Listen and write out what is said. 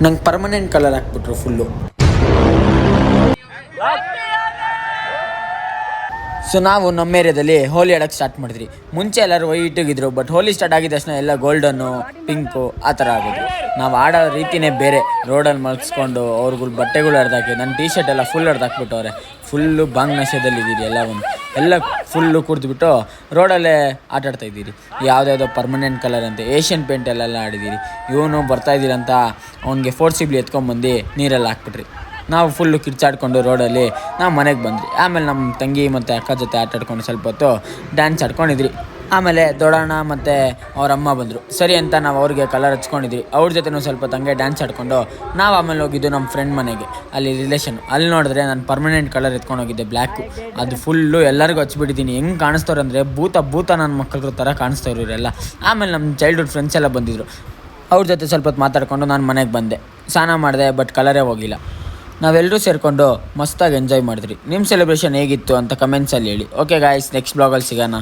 ನಂಗೆ permanent colour ಹಾಕ್ಬಿಟ್ರು full. So ನಾವು ನಮ್ಮ ಏರಿಯಾದಲ್ಲಿ ಹೋಲಿ ಆಡೋಕ್ಕೆ ಸ್ಟಾರ್ಟ್ ಮಾಡಿದ್ರಿ. ಮುಂಚೆ ಎಲ್ಲರೂ ವೈಟಿಗಿದ್ರು, ಬಟ್ ಹೋಲಿ ಸ್ಟಾರ್ಟ್ ಆಗಿದ ತಕ್ಷಣ ಎಲ್ಲ ಗೋಲ್ಡನ್ನು, ಪಿಂಕು ಆ ಥರ ಆಗೋದು. ನಾವು ಆಡೋ ರೀತಿಯೇ ಬೇರೆ. ರೋಡಲ್ಲಿ ಮಲ್ಸ್ಕೊಂಡು ಅವ್ರುಗಳು ಬಟ್ಟೆಗಳು ಹರಿದಾಕಿ, ನನ್ನ ಟೀ ಶರ್ಟ್ ಎಲ್ಲ ಫುಲ್ ಹರಿದಾಕ್ಬಿಟ್ಟವ್ರೆ. ಫುಲ್ಲು ಬಾಂಗ್ ನಶೆದಲ್ಲಿದ್ದೀರಿ ಎಲ್ಲ ಫುಲ್ಲು ಕುಡಿದ್ಬಿಟ್ಟು ರೋಡಲ್ಲೇ ಆಟಾಡ್ತಾಯಿದ್ದೀರಿ. ಯಾವುದ್ಯಾವುದೋ ಪರ್ಮನೆಂಟ್ ಕಲರ್ ಅಂತೆ, ಏಷ್ಯನ್ ಪೇಂಟಲ್ಲೆಲ್ಲ ಆಡಿದ್ದೀರಿ. ಇವನು ಬರ್ತಾಯಿದ್ದೀರಂತ ಅವ್ನಿಗೆ ಫೋರ್ಸಿಬ್ಲಿ ಎತ್ಕೊಂಡ್ಬಂದು ನೀರಲ್ಲಿ ಹಾಕ್ಬಿಟ್ರಿ. ನಾವು ಫುಲ್ಲು ಕಿರ್ಚಾಡ್ಕೊಂಡು ರೋಡಲ್ಲಿ ನಾವು ಮನೆಗೆ ಬಂದ್ರಿ. ಆಮೇಲೆ ನಮ್ಮ ತಂಗಿ ಮತ್ತು ಅಕ್ಕ ಜೊತೆ ಆಟಾಡ್ಕೊಂಡು ಸ್ವಲ್ಪ ಹೊತ್ತು ಡ್ಯಾನ್ಸ್ ಆಡ್ಕೊಂಡಿದ್ರಿ. ಆಮೇಲೆ ದೊಡ್ಡಣ್ಣ ಮತ್ತು ಅವ್ರ ಅಮ್ಮ ಬಂದರು. ಸರಿ ಅಂತ ನಾವು ಅವ್ರಿಗೆ ಕಲರ್ ಹಚ್ಕೊಂಡಿದ್ವಿ. ಅವ್ರ ಜೊತೆನೂ ಸ್ವಲ್ಪ ತಂಗೆ ಡ್ಯಾನ್ಸ್ ಆಡ್ಕೊಂಡು ನಾವು ಆಮೇಲೆ ಹೋಗಿದ್ದು ನಮ್ಮ ಫ್ರೆಂಡ್ ಮನೆಗೆ, ಅಲ್ಲಿ ರಿಲೇಷನ್. ಅಲ್ಲಿ ನೋಡಿದ್ರೆ ನಾನು ಪರ್ಮನೆಂಟ್ ಕಲರ್ ಎತ್ಕೊಂಡು ಹೋಗಿದ್ದೆ, ಬ್ಲ್ಯಾಕು. ಅದು ಫುಲ್ಲು ಎಲ್ಲರಿಗೂ ಹಚ್ಬಿಟ್ಟಿದ್ದೀನಿ. ಹೆಂಗೆ ಕಾಣಿಸ್ತವ್ರು ಅಂದರೆ ಭೂತ ನನ್ನ ಮಕ್ಕಳ ಥರ ಕಾಣಿಸ್ತವ್ರು ಇವರೆಲ್ಲ. ಆಮೇಲೆ ನಮ್ಮ ಚೈಲ್ಡ್ಹುಡ್ ಫ್ರೆಂಡ್ಸ್ ಎಲ್ಲ ಬಂದಿದ್ದರು. ಅವ್ರ ಜೊತೆ ಸ್ವಲ್ಪ ಹೊತ್ತು ಮಾತಾಡ್ಕೊಂಡು ನಾನು ಮನೆಗೆ ಬಂದೆ. ಸ್ನಾನ ಮಾಡಿದೆ, ಬಟ್ ಕಲರೇ ಹೋಗಿಲ್ಲ. ನಾವೆಲ್ಲರೂ ಸೇರಿಕೊಂಡು ಮಸ್ತಾಗಿ ಎಂಜಾಯ್ ಮಾಡಿದ್ರಿ. ನಿಮ್ಮ ಸೆಲೆಬ್ರೇಷನ್ ಹೇಗಿತ್ತು ಅಂತ ಕಮೆಂಟ್ಸಲ್ಲಿ ಹೇಳಿ. ಓಕೆ ಗಾಯ್ಸ್, ನೆಕ್ಸ್ಟ್ ಬ್ಲಾಗಲ್ಲಿ ಸಿಗೋಣ.